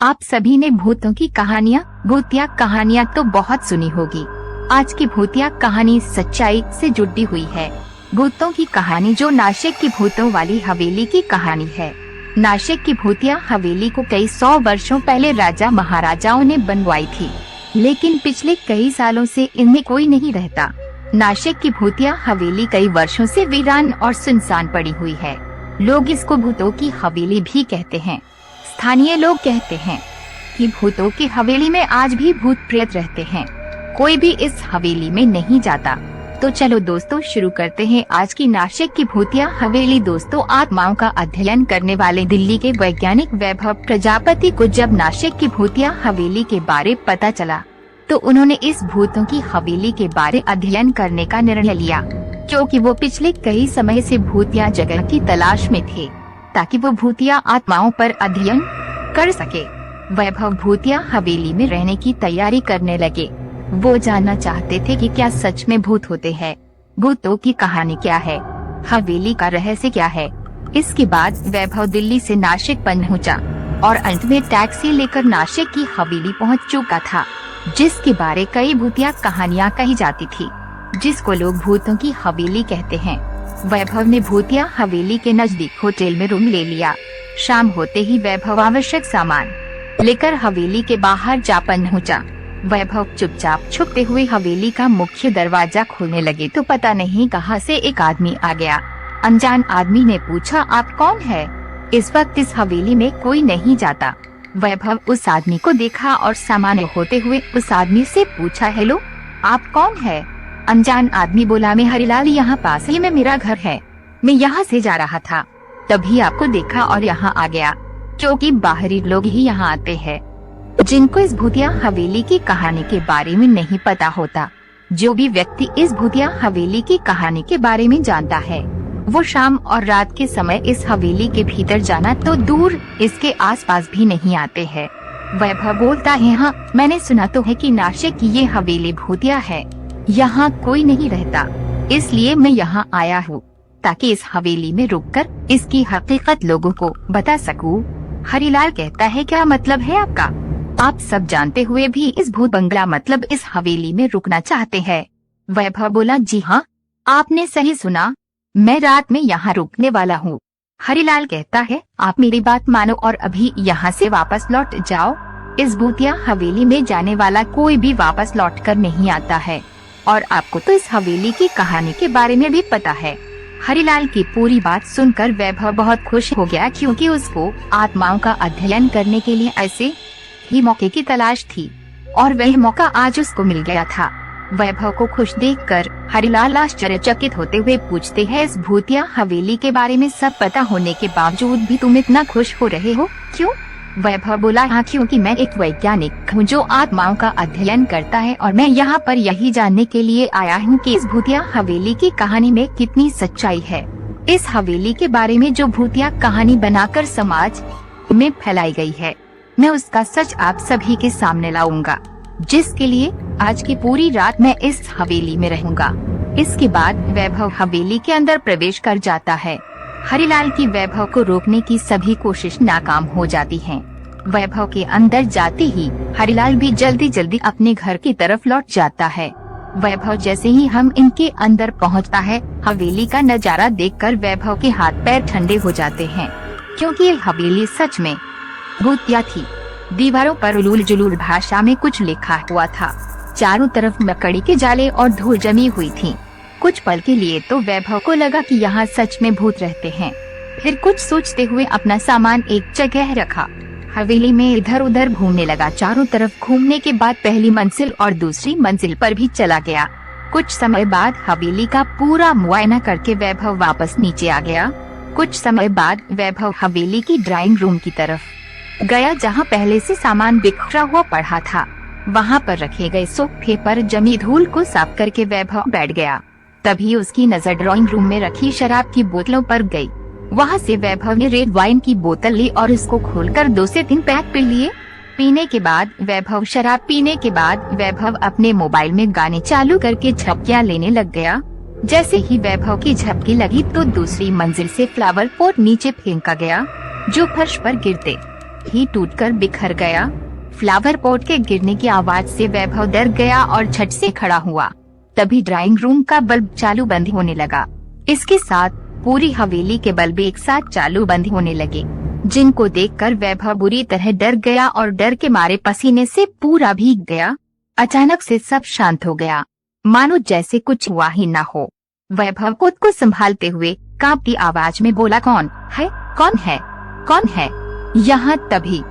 आप सभी ने भूतों की कहानियाँ, भूतिया कहानियाँ तो बहुत सुनी होगी। आज की भूतिया कहानी सच्चाई से जुड़ी हुई है। भूतों की कहानी जो नासिक की भूतों वाली हवेली की कहानी है। नासिक की भूतिया हवेली को कई 100 वर्षों पहले राजा महाराजाओं ने बनवाई थी, लेकिन पिछले कई सालों से इनमें कोई नहीं रहता। नासिक की भूतिया हवेली कई वर्षों से वीरान और सुनसान पड़ी हुई है। लोग इसको भूतों की हवेली भी कहते हैं। स्थानीय लोग कहते हैं कि भूतों की हवेली में आज भी भूत प्रेत रहते हैं। कोई भी इस हवेली में नहीं जाता। तो चलो दोस्तों शुरू करते हैं आज की नासिक की भूतिया हवेली। दोस्तों, आत्माओं का अध्ययन करने वाले दिल्ली के वैज्ञानिक वैभव प्रजापति को जब नासिक की भूतिया हवेली के बारे पता चला तो उन्होंने इस भूतों की हवेली के बारे अध्ययन करने का निर्णय लिया, क्योंकि वो पिछले कई समय से भूतिया जगह की तलाश में थे ताकि वो भूतिया आत्माओं पर अध्ययन कर सके। वैभव भूतिया हवेली में रहने की तैयारी करने लगे। वो जानना चाहते थे कि क्या सच में भूत होते हैं, भूतों की कहानी क्या है, हवेली का रहस्य क्या है। इसके बाद वैभव दिल्ली से नासिक पहुंचा और अंत में टैक्सी लेकर नासिक की हवेली पहुंच चुका था, जिसके बारे कई भूतिया कहानियां कही जाती थी, जिसको लोग भूतों की हवेली कहते हैं। वैभव ने भूतिया हवेली के नजदीक होटल में रूम ले लिया। शाम होते ही वैभव आवश्यक सामान लेकर हवेली के बाहर जा पहुंचा। वैभव चुपचाप छुपते हुए हवेली का मुख्य दरवाजा खोलने लगे तो पता नहीं कहां से एक आदमी आ गया। अनजान आदमी ने पूछा, आप कौन है? इस वक्त इस हवेली में कोई नहीं जाता। वैभव उस आदमी को देखा और सामान्य होते हुए उस आदमी से पूछा, हेलो, आप कौन है? अनजान आदमी बोला, मैं हरिलाल, यहाँ पास ही में मेरा घर है। मैं यहाँ से जा रहा था, तभी आपको देखा और यहाँ आ गया, क्योंकि बाहरी लोग ही यहाँ आते हैं जिनको इस भूतिया हवेली की कहानी के बारे में नहीं पता होता। जो भी व्यक्ति इस भूतिया हवेली की कहानी के बारे में जानता है वो शाम और रात के समय इस हवेली के भीतर जाना तो दूर इसके आसपास भी नहीं आते हैं। वैभव बोलता है, हाँ, मैंने सुना तो है कि नासिक की ये हवेली भूतिया है, यहाँ कोई नहीं रहता, इसलिए मैं यहाँ आया हूँ ताकि इस हवेली में रुककर इसकी हकीकत लोगों को बता सकूं। हरिलाल कहता है, क्या मतलब है आपका? आप सब जानते हुए भी इस भूत बंगला मतलब इस हवेली में रुकना चाहते हैं। वैभव बोला, जी हाँ, आपने सही सुना, मैं रात में यहाँ रुकने वाला हूँ। हरिलाल कहता है, आप मेरी बात मानो और अभी यहाँ से वापस लौट जाओ। इस भूतिया हवेली में जाने वाला कोई भी वापस लौट कर नहीं आता है, और आपको तो इस हवेली की कहानी के बारे में भी पता है। हरिलाल की पूरी बात सुनकर वैभव बहुत खुश हो गया, क्योंकि उसको आत्माओं का अध्ययन करने के लिए ऐसे ही मौके की तलाश थी और वह मौका आज उसको मिल गया था। वैभव को खुश देखकर हरिलाल आश्चर्यचकित होते हुए पूछते हैं, इस भूतिया हवेली के बारे में सब पता होने के बावजूद भी तुम इतना खुश हो रहे हो, क्यों? वैभव बोला, हाँ, क्योंकि मैं एक वैज्ञानिक हूँ जो आत्माओं का अध्ययन करता है और मैं यहाँ पर यही जानने के लिए आया हूँ कि इस भूतिया हवेली की कहानी में कितनी सच्चाई है। इस हवेली के बारे में जो भूतिया कहानी बनाकर समाज में फैलाई गई है, मैं उसका सच आप सभी के सामने लाऊंगा, जिसके लिए आज की पूरी रात मैं इस हवेली में रहूंगा। इसके बाद वैभव हवेली के अंदर प्रवेश कर जाता है। हरिलाल की वैभव को रोकने की सभी कोशिश नाकाम हो जाती हैं। वैभव के अंदर जाते ही हरिलाल भी जल्दी जल्दी अपने घर की तरफ लौट जाता है। वैभव जैसे ही हम इनके अंदर पहुंचता है, हवेली का नजारा देखकर वैभव के हाथ पैर ठंडे हो जाते हैं, क्योंकि ये हवेली सच में भूतिया थी। दीवारों पर उलूल जुलूल भाषा में कुछ लिखा हुआ था। चारों तरफ मकड़ी के जाले और धूल जमी हुई थी। कुछ पल के लिए तो वैभव को लगा कि यहाँ सच में भूत रहते हैं। फिर कुछ सोचते हुए अपना सामान एक जगह रखा, हवेली में इधर उधर घूमने लगा। चारों तरफ घूमने के बाद पहली मंजिल और दूसरी मंजिल पर भी चला गया। कुछ समय बाद हवेली का पूरा मुआयना करके वैभव वापस नीचे आ गया। कुछ समय बाद वैभव हवेली की ड्राइंग रूम की तरफ गया, जहाँ पहले से सामान बिखरा हुआ पड़ा था। वहाँ पर रखे गए सोफे पर जमी धूल को साफ करके वैभव बैठ गया। तभी उसकी नजर ड्राइंग रूम में रखी शराब की बोतलों पर गई। वहाँ से वैभव ने रेड वाइन की बोतल ली और इसको खोलकर 2 से 3 पैक पी लिए। शराब पीने के बाद वैभव अपने मोबाइल में गाने चालू करके झपकियाँ लेने लग गया। जैसे ही वैभव की झपकी लगी तो दूसरी मंजिल से फ्लावर पॉट नीचे फेंका गया, जो फर्श पर गिरते ही टूटकर बिखर गया। फ्लावर पॉट के गिरने की आवाज से वैभव डर गया और झट से खड़ा हुआ। तभी ड्राइंग रूम का बल्ब चालू बंद होने लगा। इसके साथ पूरी हवेली के बल्ब एक साथ चालू बंद होने लगे, जिनको देखकर वैभव बुरी तरह डर गया और डर के मारे पसीने से पूरा भीग गया। अचानक से सब शांत हो गया, मानो जैसे कुछ हुआ ही न हो। वैभव खुद को संभालते हुए कांपती आवाज में बोला, कौन है, कौन है, कौन है? यहाँ तभी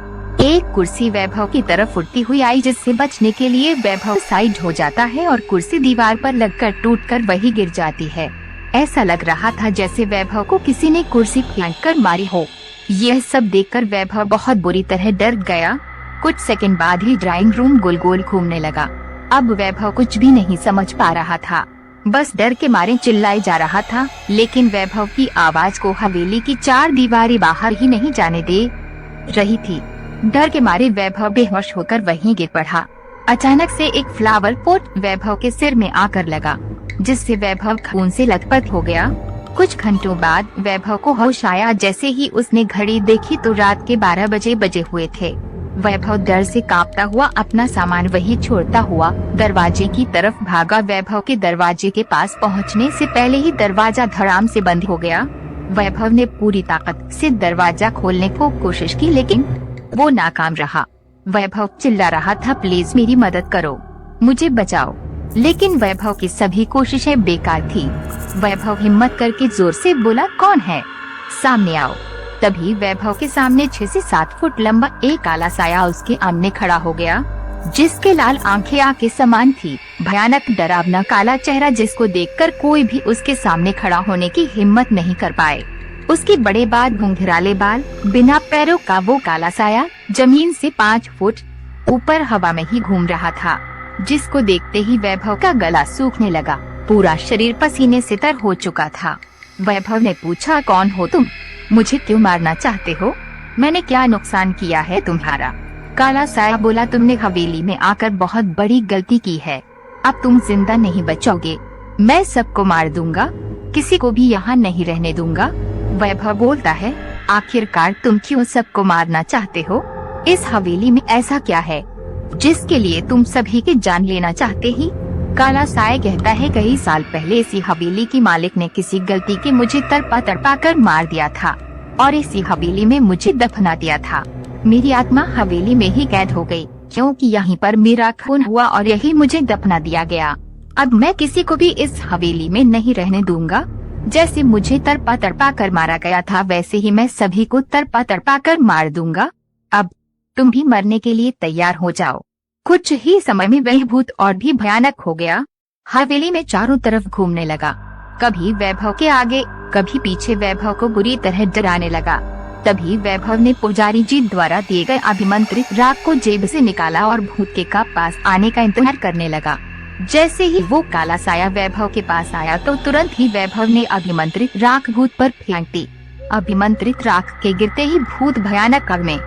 एक कुर्सी वैभव की तरफ उड़ती हुई आई, जिससे बचने के लिए वैभव साइड हो जाता है और कुर्सी दीवार पर लगकर टूटकर वही गिर जाती है। ऐसा लग रहा था जैसे वैभव को किसी ने कुर्सी फेंक कर मारी हो। यह सब देखकर वैभव बहुत बुरी तरह डर गया। कुछ सेकंड बाद ही ड्राइंग रूम गोल गोल घूमने लगा। अब वैभव कुछ भी नहीं समझ पा रहा था, बस डर के मारे चिल्लाए जा रहा था, लेकिन वैभव की आवाज को हवेली की चार दीवारें बाहर ही नहीं जाने दे रही थी। डर के मारे वैभव बेहोश होकर वहीं गिर पड़ा। अचानक से एक फ्लावर पॉट वैभव के सिर में आकर लगा, जिससे वैभव खून से लथपथ हो गया। कुछ घंटों बाद वैभव को होश आया। जैसे ही उसने घड़ी देखी तो रात के 12 बजे हुए थे। वैभव डर से कांपता हुआ अपना सामान वहीं छोड़ता हुआ दरवाजे की तरफ भागा। वैभव के दरवाजे के पास पहुंचने से पहले ही दरवाजा धड़ाम से बंद हो गया। वैभव ने पूरी ताकत से दरवाजा खोलने को कोशिश की, लेकिन वो नाकाम रहा। वैभव चिल्ला रहा था, प्लीज मेरी मदद करो, मुझे बचाओ। लेकिन वैभव की सभी कोशिशें बेकार थी। वैभव हिम्मत करके जोर से बोला, कौन है, सामने आओ। तभी वैभव के सामने 6 से 7 फुट लंबा एक काला साया उसके सामने खड़ा हो गया, जिसके लाल आंखें आग के समान थी। भयानक डरावना काला चेहरा, जिसको देखकर कोई भी उसके सामने खड़ा होने की हिम्मत नहीं कर पाए। उसके बड़े बाल, घुंघराले बाल, बिना पैरों का वो काला साया जमीन से 5 फुट ऊपर हवा में ही घूम रहा था, जिसको देखते ही वैभव का गला सूखने लगा। पूरा शरीर पसीने से तर हो चुका था। वैभव ने पूछा, कौन हो तुम, मुझे क्यों मारना चाहते हो, मैंने क्या नुकसान किया है तुम्हारा? काला साया बोला, तुमने हवेली में आकर बहुत बड़ी गलती की है, अब तुम जिंदा नहीं बचोगे, मैं सबको मार दूंगा, किसी को भी यहाँ नहीं रहने दूंगा। वैभव बोलता है, आखिरकार तुम क्यों सबको मारना चाहते हो? इस हवेली में ऐसा क्या है जिसके लिए तुम सभी की जान लेना चाहते ही? काला साया कहता है, कई साल पहले इसी हवेली की मालिक ने किसी गलती के मुझे तड़पा कर मार दिया था और इसी हवेली में मुझे दफना दिया था। मेरी आत्मा हवेली में ही कैद हो गई, क्योंकि यहीं पर मेरा खून हुआ और यही मुझे दफना दिया गया। अब मैं किसी को भी इस हवेली में नहीं रहने दूंगा। जैसे मुझे तड़पा कर मारा गया था, वैसे ही मैं सभी को तड़पा कर मार दूंगा। अब तुम भी मरने के लिए तैयार हो जाओ। कुछ ही समय में वह भूत और भी भयानक हो गया। हवेली में चारों तरफ घूमने लगा, कभी वैभव के आगे कभी पीछे, वैभव को बुरी तरह डराने लगा। तभी वैभव ने पुजारी जी द्वारा दिए गए अभिमंत्रित राख को जेब से निकाला और भूत के पास आने का इंतजार करने लगा। जैसे ही वो काला साया वैभव के पास आया तो तुरंत ही वैभव ने अभिमंत्रित राख भूत पर फेंक दी। अभिमंत्रित राख के गिरते ही भूत भयानक आग में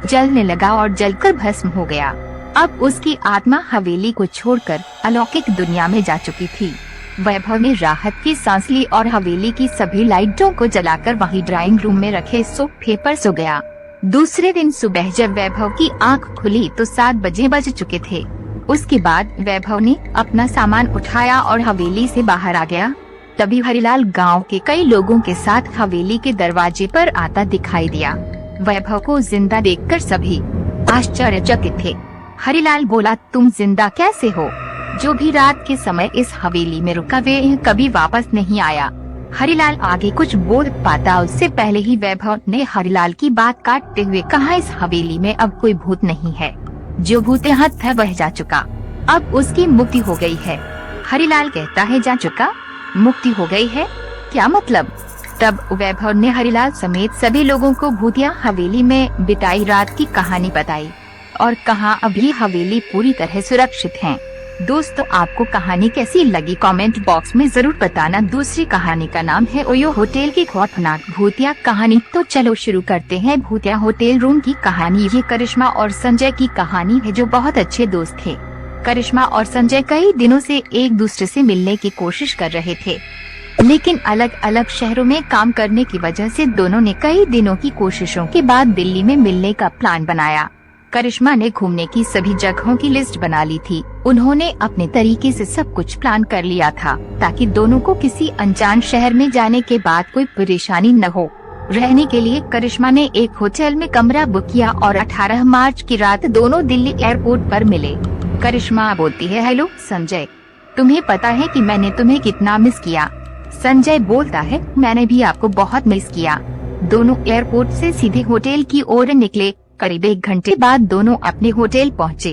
जलने लगा और जलकर भस्म हो गया। अब उसकी आत्मा हवेली को छोड़कर अलौकिक दुनिया में जा चुकी थी। वैभव ने राहत की सांस ली और हवेली की सभी लाइटों को जलाकर वही ड्राइंग रूम में रखे सोफे पर सो गया। दूसरे दिन सुबह जब वैभव की आंख खुली तो 7 बज चुके थे। उसके बाद वैभव ने अपना सामान उठाया और हवेली से बाहर आ गया। तभी हरिलाल गांव के कई लोगों के साथ हवेली के दरवाजे पर आता दिखाई दिया। वैभव को जिंदा देखकर सभी आश्चर्यचकित थे। हरिलाल बोला, तुम जिंदा कैसे हो? जो भी रात के समय इस हवेली में रुका वे कभी वापस नहीं आया। हरिलाल आगे कुछ बोल पाता उससे पहले ही वैभव ने हरिलाल की बात काटते हुए कहा, इस हवेली में अब कोई भूत नहीं है, जो भूत यहाँ था वह जा चुका, अब उसकी मुक्ति हो गई है। हरिलाल कहता है, जा चुका, मुक्ति हो गई है, क्या मतलब? तब वैभव ने हरिलाल समेत सभी लोगों को भूतिया हवेली में बिताई रात की कहानी बताई और कहा, अब ये हवेली पूरी तरह सुरक्षित है। दोस्तों, आपको कहानी कैसी लगी कमेंट बॉक्स में जरूर बताना। दूसरी कहानी का नाम है ओयो होटल की खौफनाक भूतिया कहानी। तो चलो शुरू करते हैं भूतिया होटल रूम की कहानी। ये करिश्मा और संजय की कहानी है, जो बहुत अच्छे दोस्त थे। करिश्मा और संजय कई दिनों से एक दूसरे से मिलने की कोशिश कर रहे थे। लेकिन अलग अलग शहरों में काम करने की वजह से दोनों ने कई दिनों की कोशिशों के बाद दिल्ली में मिलने का प्लान बनाया। करिश्मा ने घूमने की सभी जगहों की लिस्ट बना ली थी। उन्होंने अपने तरीके से सब कुछ प्लान कर लिया था ताकि दोनों को किसी अनजान शहर में जाने के बाद कोई परेशानी न हो। रहने के लिए करिश्मा ने एक होटल में कमरा बुक किया और 18 मार्च की रात दोनों दिल्ली एयरपोर्ट पर मिले। करिश्मा बोलती है, हेलो संजय, तुम्हें पता है कि मैंने तुम्हें कितना मिस किया। संजय बोलता है, मैंने भी आपको बहुत मिस किया। दोनों एयरपोर्ट से सीधे होटल की ओर निकले। करीब 1 घंटे बाद दोनों अपने होटल पहुँचे।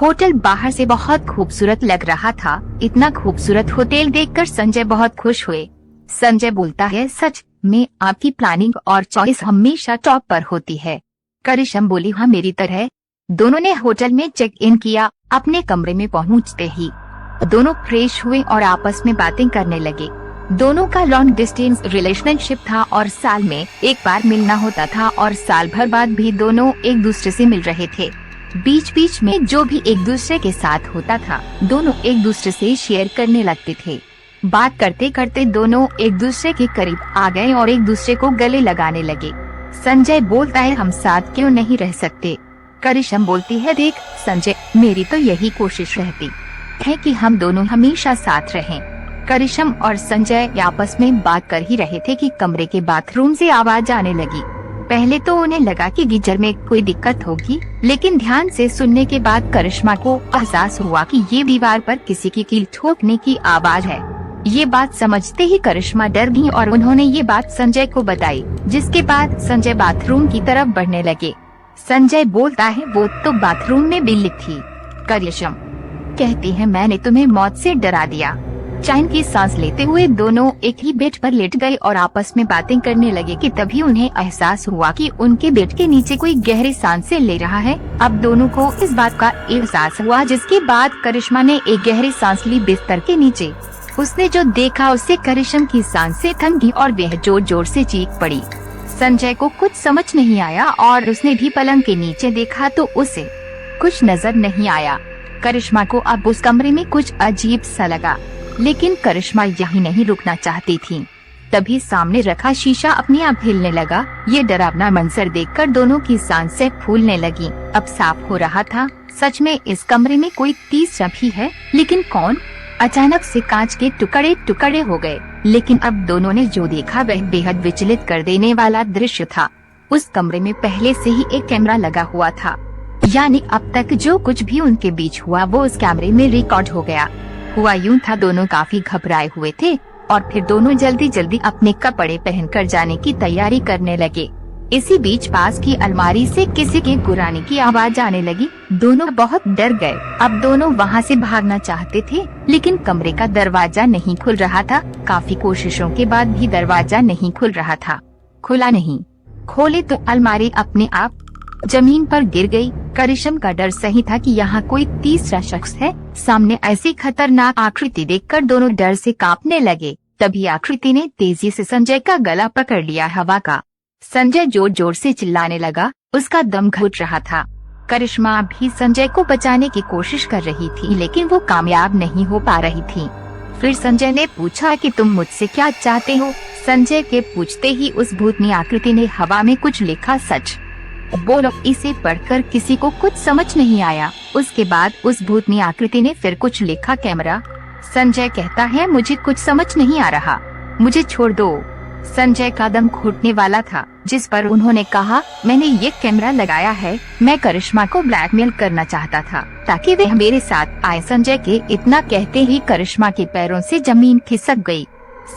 होटल बाहर से बहुत खूबसूरत लग रहा था। इतना खूबसूरत होटल देखकर संजय बहुत खुश हुए। संजय बोलता है, सच में आपकी प्लानिंग और चॉइस हमेशा टॉप पर होती है। करिश्मा बोली, हाँ मेरी तरह। दोनों ने होटल में चेक इन किया। अपने कमरे में पहुंचते ही दोनों फ्रेश हुए और आपस में बातें करने लगे। दोनों का लॉन्ग डिस्टेंस रिलेशनशिप था और साल में एक बार मिलना होता था और साल भर बाद भी दोनों एक दूसरे से मिल रहे थे। बीच बीच में जो भी एक दूसरे के साथ होता था दोनों एक दूसरे से शेयर करने लगते थे। बात करते करते दोनों एक दूसरे के करीब आ गए और एक दूसरे को गले लगाने लगे। संजय बोलता है, हम साथ क्यों नहीं रह सकते। करिश्मा बोलती है, देख संजय, मेरी तो यही कोशिश रहती है कि हम दोनों हमेशा साथ रहें। करिश्मा और संजय आपस में बात कर ही रहे थे कि कमरे के बाथरूम से आवाज आने लगी। पहले तो उन्हें लगा कि गीजर में कोई दिक्कत होगी, लेकिन ध्यान से सुनने के बाद करिश्मा को एहसास हुआ कि ये दीवार पर किसी की कील ठोकने की आवाज है। ये बात समझते ही करिश्मा डर गई और उन्होंने ये बात संजय को बताई, जिसके बाद संजय बाथरूम की तरफ बढ़ने लगे। संजय बोलता है, वो तो बाथरूम में बिल्ली थी। करिश्मा कहती है, मैंने तुम्हें मौत से डरा दिया। चैन की सांस लेते हुए दोनों एक ही बेड पर लेट गए और आपस में बातें करने लगे कि तभी उन्हें एहसास हुआ कि उनके बेड के नीचे कोई गहरी सांसें ले रहा है। अब दोनों को इस बात का एहसास हुआ, जिसके बाद करिश्मा ने एक गहरी सांस ली बिस्तर के नीचे। उसने जो देखा उससे करिश्मा की सांसें थम गई और वह जोर जोर से चीख पड़ी। संजय को कुछ समझ नहीं आया और उसने भी पलंग के नीचे देखा तो उसे कुछ नजर नहीं आया। करिश्मा को अब उस कमरे में कुछ अजीब सा लगा, लेकिन करिश्मा यहीं नहीं रुकना चाहती थी। तभी सामने रखा शीशा अपने आप हिलने लगा। ये डरावना मंजर देखकर दोनों की सांसें फूलने लगी। अब साफ हो रहा था, सच में इस कमरे में कोई तीसरा भी है, लेकिन कौन। अचानक से कांच के टुकड़े टुकड़े हो गए, लेकिन अब दोनों ने जो देखा वह बेहद विचलित कर देने वाला दृश्य था। उस कमरे में पहले से ही एक कैमरा लगा हुआ था, यानी अब तक जो कुछ भी उनके बीच हुआ वो उस कैमरे में रिकॉर्ड हो गया। हुआ यूं था, दोनों काफी घबराए हुए थे और फिर दोनों जल्दी जल्दी अपने कपड़े पहनकर जाने की तैयारी करने लगे। इसी बीच पास की अलमारी से किसी के गुर्राने की आवाज आने लगी। दोनों बहुत डर गए। अब दोनों वहां से भागना चाहते थे, लेकिन कमरे का दरवाजा नहीं खुल रहा था। काफी कोशिशों के बाद भी दरवाजा नहीं खुल रहा था। खुला नहीं। खोले तो अलमारी अपने आप जमीन पर गिर गई। करिश्मा का डर सही था कि यहाँ कोई तीसरा शख्स है। सामने ऐसी खतरनाक आकृति देखकर दोनों डर से कांपने लगे। तभी आकृति ने तेजी से संजय का गला पकड़ लिया हवा का। संजय जोर जोर से चिल्लाने लगा, उसका दम घुट रहा था। करिश्मा भी संजय को बचाने की कोशिश कर रही थी, लेकिन वो कामयाब नहीं हो पा रही थी। फिर संजय ने पूछा कि तुम मुझसे क्या चाहते हो। संजय के पूछते ही उस भूतनी आकृति ने हवा में कुछ लिखा। सच बोलो, इसे पढ़कर किसी को कुछ समझ नहीं आया। उसके बाद उस भूतनी आकृति ने फिर कुछ लिखा। कैमरा। संजय कहता है, मुझे कुछ समझ नहीं आ रहा, मुझे छोड़ दो। संजय का दम घुटने वाला था, जिस पर उन्होंने कहा, मैंने ये कैमरा लगाया है, मैं करिश्मा को ब्लैकमेल करना चाहता था ताकि वह मेरे साथ आए। संजय के इतना कहते ही करिश्मा के पैरों से जमीन खिसक गई।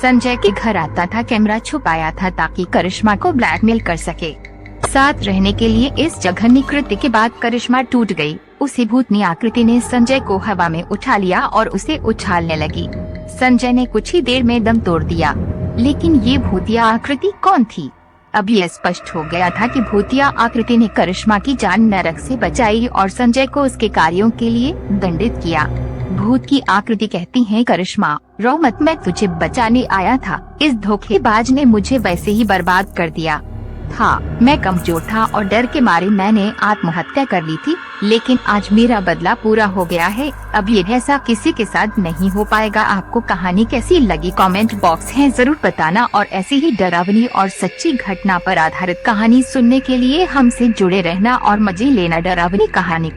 संजय के घर आता था कैमरा छुपाया था ताकि करिश्मा को ब्लैकमेल कर सके। साथ रहने के लिए इस जघन्य कृत्य के बाद करिश्मा टूट गई। उसी भूतनी आकृति ने संजय को हवा में उठा लिया और उसे उछालने लगी। संजय ने कुछ ही देर में दम तोड़ दिया। लेकिन ये भूतिया आकृति कौन थी? अब यह स्पष्ट हो गया था कि भूतिया आकृति ने करिश्मा की जान नरक से बचाई और संजय को उसके कार्यों के लिए दंडित किया। भूत की आकृति कहती है, करिश्मा रो मत, मैं तुझे बचाने आया था। इस धोखेबाज ने मुझे वैसे ही बर्बाद कर दिया। था। मैं कमजोर था और डर के मारे मैंने आत्महत्या कर ली थी, लेकिन आज मेरा बदला पूरा हो गया है। अब ये ऐसा किसी के साथ नहीं हो पाएगा। आपको कहानी कैसी लगी कमेंट बॉक्स है जरूर बताना, और ऐसी ही डरावनी और सच्ची घटना पर आधारित कहानी सुनने के लिए हमसे जुड़े रहना और मजे लेना। डरावनी कहानी